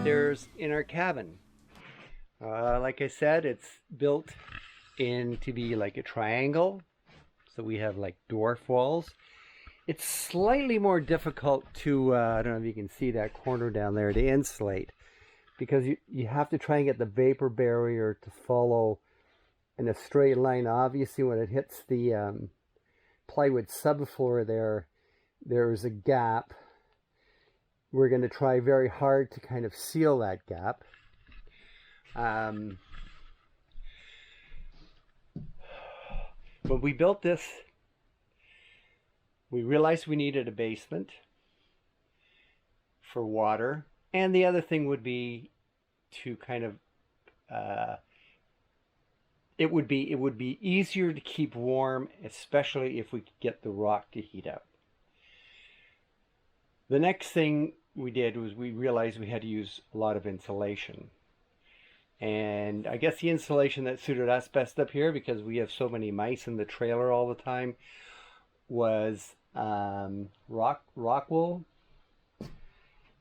upstairs in our cabin. Like I said, it's built in to be like a triangle, so we have like dwarf walls. It's slightly more difficult to, I don't know if you can see that corner down there, to insulate, because you have to try and get the vapor barrier to follow in a straight line. Obviously, when it hits the plywood subfloor there's a gap. We're going to try very hard to kind of seal that gap. When we built this, we realized we needed a basement for water, and the other thing would be to kind of it would be easier to keep warm, especially if we could get the rock to heat up. The next thing we did was we realized we had to use a lot of insulation. And I guess the insulation that suited us best up here, because we have so many mice in the trailer all the time, was rock wool.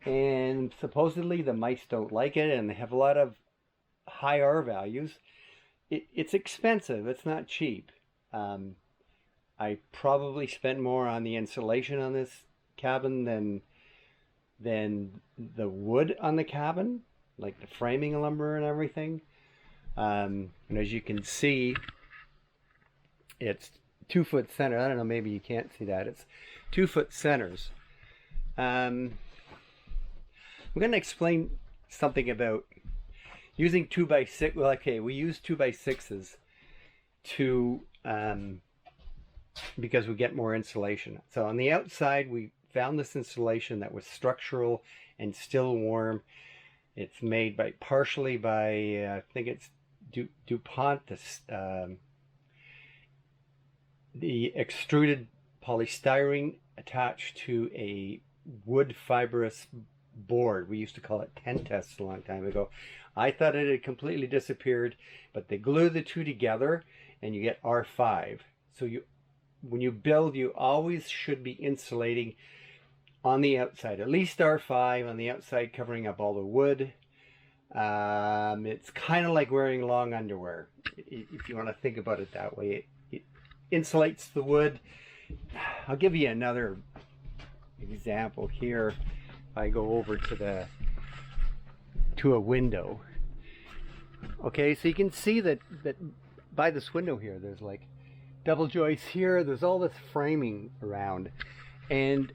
And supposedly the mice don't like it, and they have a lot of high R values. It's expensive. It's not cheap. I probably spent more on the insulation on this cabin than the wood on the cabin, like the framing lumber and everything. And as you can see, it's 2 foot center. I don't know, maybe you can't see that. It's 2 foot centers. I'm going to explain something about using 2x6. Well, okay, we use 2x6s to because we get more insulation. So on the outside, we found this insulation that was structural and still warm. It's made partially by I think it's DuPont. The extruded polystyrene attached to a wood fibrous board. We used to call it Test a long time ago. I thought it had completely disappeared, but they glue the two together and you get R5. So when you build, you always should be insulating on the outside, at least R5 on the outside, covering up all the wood. It's kind of like wearing long underwear, if you want to think about it that way. It insulates the wood. I'll give you another example here. I go over to a window. Okay, so you can see that by this window here, there's like double joists here. There's all this framing around, and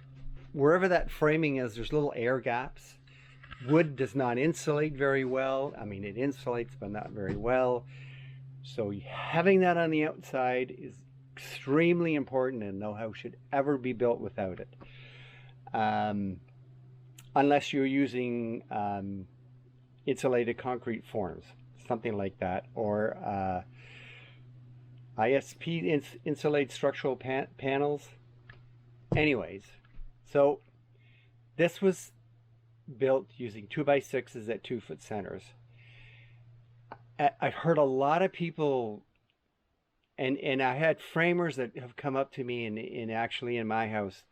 wherever that framing is, there's little air gaps. Wood does not insulate very well. I mean, it insulates, but not very well. So having that on the outside is extremely important, and no house should ever be built without it. Unless you're using insulated concrete forms, something like that, or ISP insulated structural panels. Anyways, so this was built using 2x6s at 2 foot centers. I've heard a lot of people, and I had framers that have come up to me in actually in my house.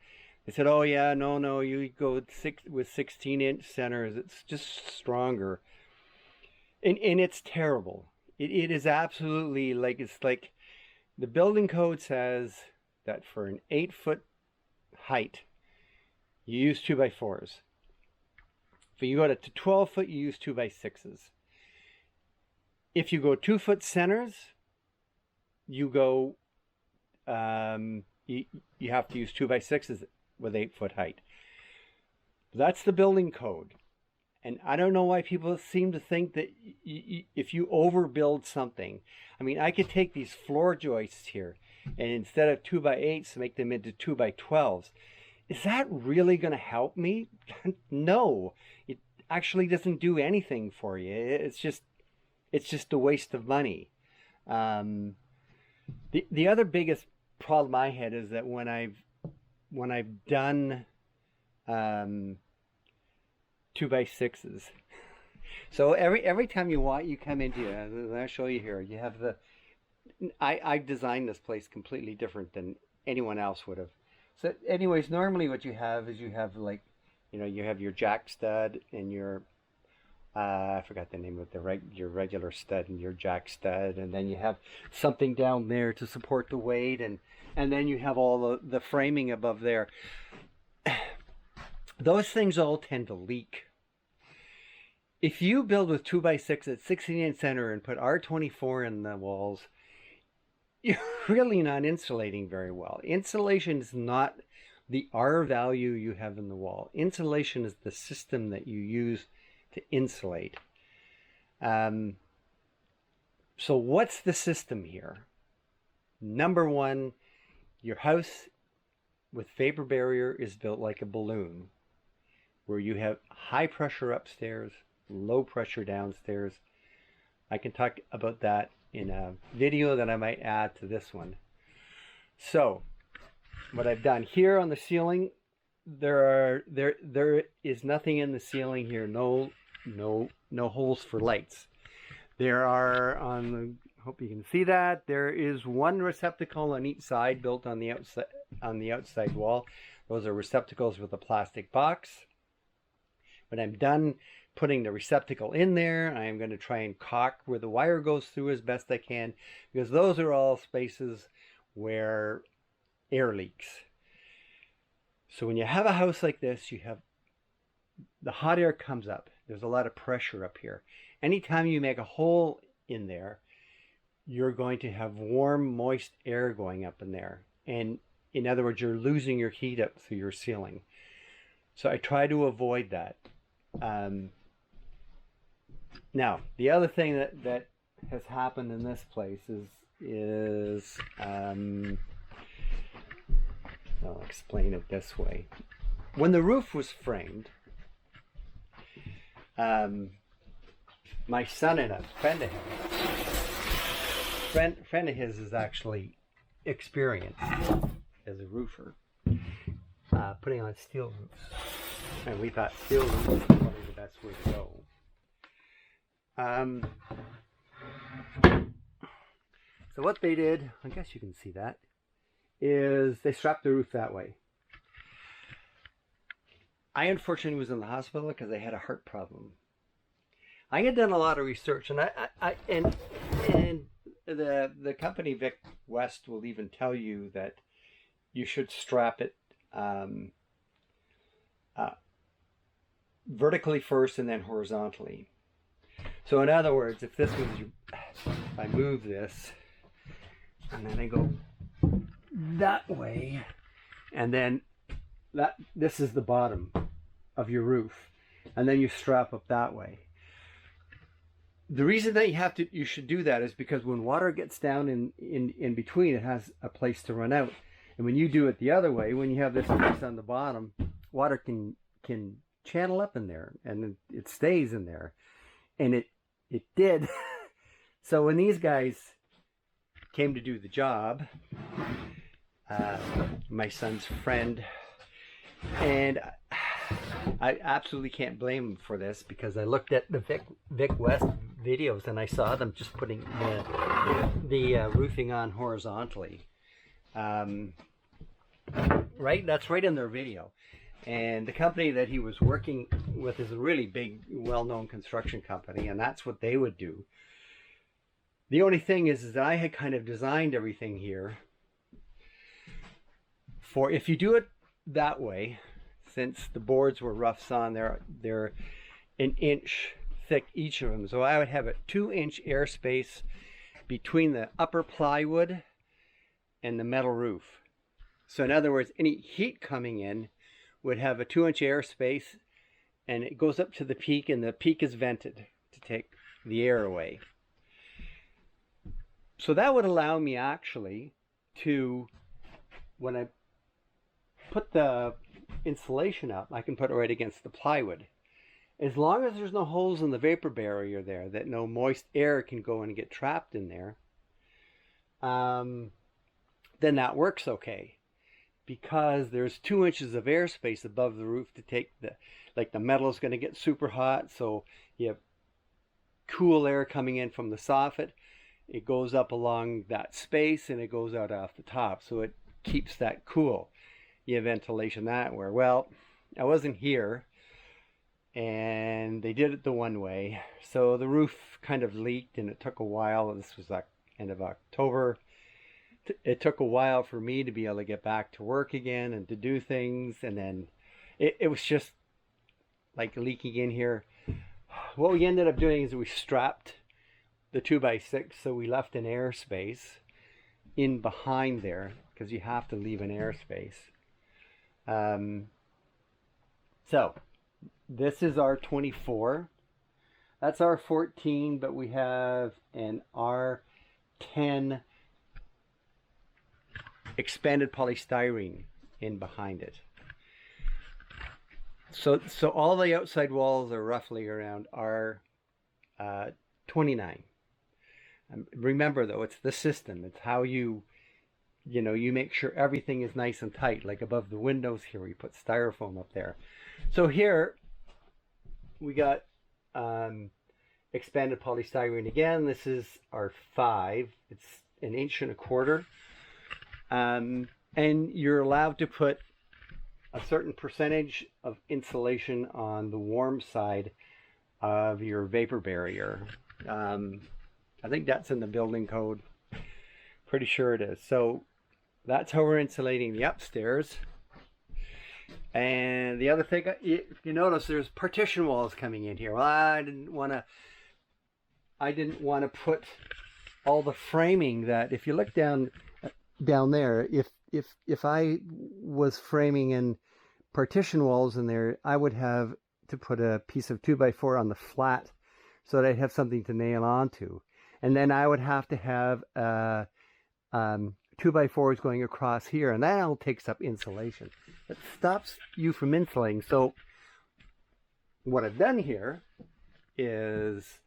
They said, "Oh yeah, no, you go with 16-inch centers. It's just stronger." And it's terrible. It is absolutely it's like the building code says that for an 8 foot height, you use 2x4s. If you go to 12 foot, you use 2x6s. If you go 2 foot centers, you go you have to use 2x6s with 8 foot height. That's the building code. And I don't know why people seem to think that if you overbuild something, I mean, I could take these floor joists here and instead of 2x8s, make them into 2x12s. Is that really going to help me? No, it actually doesn't do anything for you. It's just a waste of money. The other biggest problem I had is that when I've done 2x6s, so every time you come into, I'll show you here. You have I designed this place completely different than anyone else would have. So anyways, normally what you have is you have you have your jack stud and your I forgot the name of your regular stud and your jack stud, and then you have something down there to support the weight, and then you have all the framing above there. Those things all tend to leak. If you build with 2x6 at 16-inch center and put R24 in the walls, you're really not insulating very well. Insulation is not the R value you have in the wall. Insulation is the system that you use to insulate. So what's the system here? Number one, your house with vapor barrier is built like a balloon, where you have high pressure upstairs, low pressure downstairs. I can talk about that in a video that I might add to this one. So what I've done here on the ceiling, there is nothing in the ceiling here. No holes for lights. There are hope you can see that. There is one receptacle on each side built on the outside wall. Those are receptacles with a plastic box. When I'm done putting the receptacle in there, I am going to try and caulk where the wire goes through as best I can, because those are all spaces where air leaks. So when you have a house like this, you have the hot air comes up. There's a lot of pressure up here. Anytime you make a hole in there, you're going to have warm, moist air going up in there. And in other words, you're losing your heat up through your ceiling. So I try to avoid that. Now, the other thing that has happened in this place is I'll explain it this way. When the roof was framed, my son and a friend of his is actually experienced as a roofer, putting on steel roofs, and we thought steel roofs was probably the best way to go. So what they did, I guess you can see that, is they strapped the roof that way. I unfortunately was in the hospital because I had a heart problem. I had done a lot of research, and and the company Vic West will even tell you that you should strap it vertically first and then horizontally. So in other words, if I move this and then I go that way, and then this is the bottom of your roof, and then you strap up that way. The reason that you should do that is because when water gets down in between, it has a place to run out. And when you do it the other way, when you have this place on the bottom, water can channel up in there, and it stays in there. And it did. So when these guys came to do the job, my son's friend, and I absolutely can't blame him for this, because I looked at the Vic West videos and I saw them just putting the roofing on horizontally. Right, that's right in their video. And the company that he was working with is a really big, well-known construction company, and that's what they would do. The only thing is that I had kind of designed everything here for, if you do it that way, since the boards were rough sawn, they're an inch thick each of them. So I would have a 2-inch airspace between the upper plywood and the metal roof. So in other words, any heat coming in would have a 2-inch airspace, and it goes up to the peak, and the peak is vented to take the air away. So that would allow me actually to, when I put the insulation up, I can put it right against the plywood. As long as there's no holes in the vapor barrier there, that no moist air can go in and get trapped in there, then that works okay. Because there's 2 inches of airspace above the roof to take the metal is going to get super hot, so you have cool air coming in from the soffit. It goes up along that space and it goes out off the top, so it keeps that cool. You have ventilation that way. Well, I wasn't here, and they did it the one way. So the roof kind of leaked, and it took a while. This was like end of October. It took a while for me to be able to get back to work again and to do things, and then it was just like leaking in here. What we ended up doing is we strapped the 2x6, so we left an airspace in behind there because you have to leave an airspace. So this is our 24. That's our 14, but we have an R10 expanded polystyrene in behind it. So all the outside walls are roughly around R29. Remember though, it's the system. It's how you make sure everything is nice and tight. Like above the windows here, we put styrofoam up there. So here we got expanded polystyrene again. This is our 5. It's 1.25 inches. And you're allowed to put a certain percentage of insulation on the warm side of your vapor barrier. I think that's in the building code. Pretty sure it is. So that's how we're insulating the upstairs. And the other thing, if you notice, there's partition walls coming in here. Well, I didn't want to put all the framing that, if you look down there, if I was framing in partition walls in there, I would have to put a piece of 2x4 on the flat so that I'd have something to nail onto. And then I would have to have 2x4s going across here, and that all takes up insulation. It stops you from insulating. So what I've done here is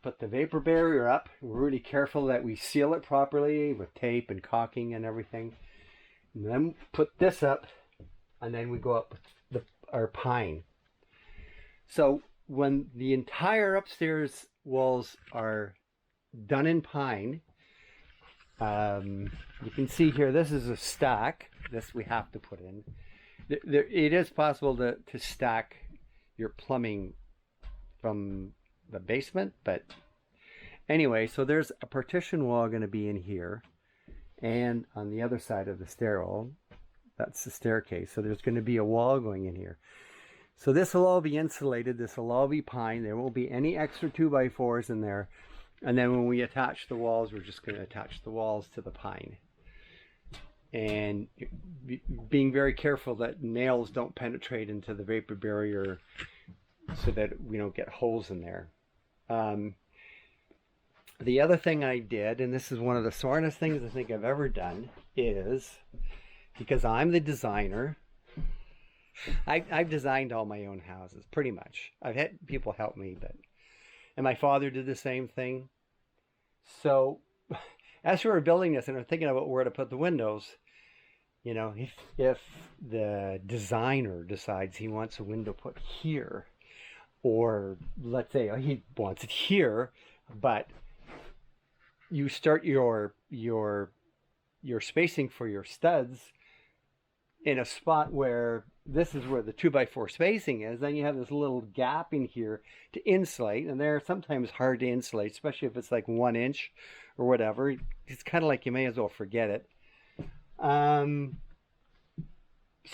put the vapor barrier up. We're really careful that we seal it properly with tape and caulking and everything. And then put this up, and then we go up with our pine. So when the entire upstairs walls are done in pine, you can see here, this is a stack. This we have to put in. It is possible to stack your plumbing from the basement, but anyway, so there's a partition wall going to be in here, and on the other side of the stairwell, that's the staircase. So there's going to be a wall going in here. So this will all be insulated. This will all be pine. There won't be any extra 2x4s in there. And then when we attach the walls, we're just going to attach the walls to the pine. And being very careful that nails don't penetrate into the vapor barrier so that we don't get holes in there. The other thing I did, and this is one of the smartest things I think I've ever done, is because I'm the designer, I've designed all my own houses, pretty much. I've had people help me, and my father did the same thing. So as we were building this and I'm thinking about where to put the windows, if the designer decides he wants a window put here, or let's say he wants it here, but you start your spacing for your studs in a spot where this is where the 2x4 spacing is, then you have this little gap in here to insulate, and they're sometimes hard to insulate, especially if it's like 1 inch or whatever. It's kind of like you may as well forget it. So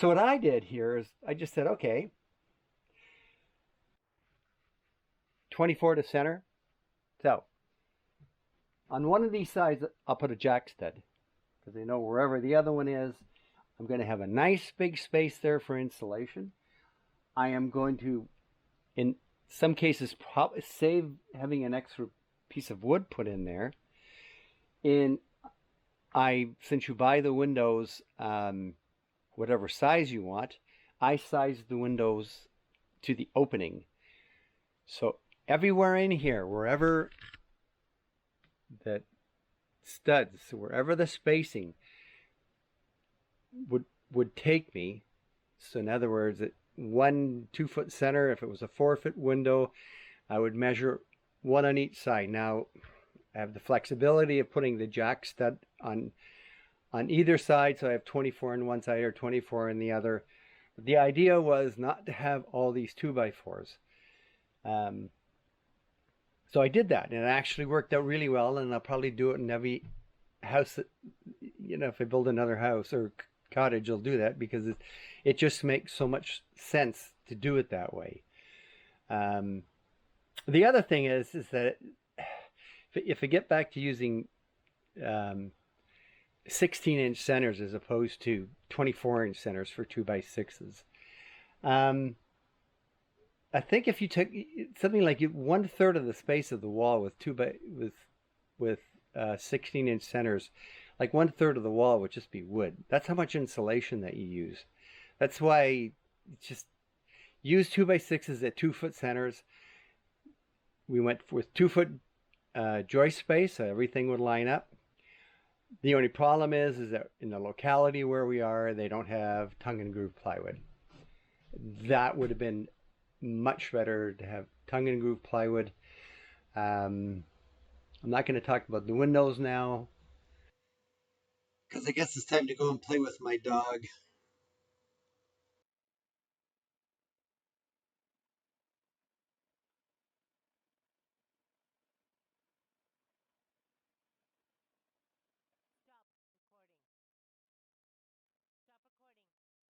what I did here is I just said, okay, 24 to center. So on one of these sides, I'll put a jack stud, because I know wherever the other one is, I'm going to have a nice big space there for insulation. I am going to, in some cases, probably save having an extra piece of wood put in there. Since you buy the windows, whatever size you want, I size the windows to the opening. So everywhere in here, wherever the studs, wherever the spacing would take me, so in other words, at 1 2-foot center, if it was a 4-foot window, I would measure 1 on each side. Now I have the flexibility of putting the jack stud on either side, so I have 24 on one side or 24 on the other, The idea was not to have all these 2x4s. Um, so I did that, and it actually worked out really well. And I'll probably do it in every house that, if I build another house or cottage, I'll do that because it just makes so much sense to do it that way. Um, the other thing is that if I get back to using 16-inch centers as opposed to 24-inch centers for 2x6s, I think if you took something like 1/3 of the space of the wall with 16-inch centers, like 1/3 of the wall would just be wood. That's how much insulation that you use. That's why just use 2x6s at 2-foot centers. We went with 2-foot joist space, so everything would line up. The only problem is that in the locality where we are, they don't have tongue and groove plywood. That would have been much better to have tongue and groove plywood. I'm not going to talk about the windows now because I guess it's time to go and play with my dog.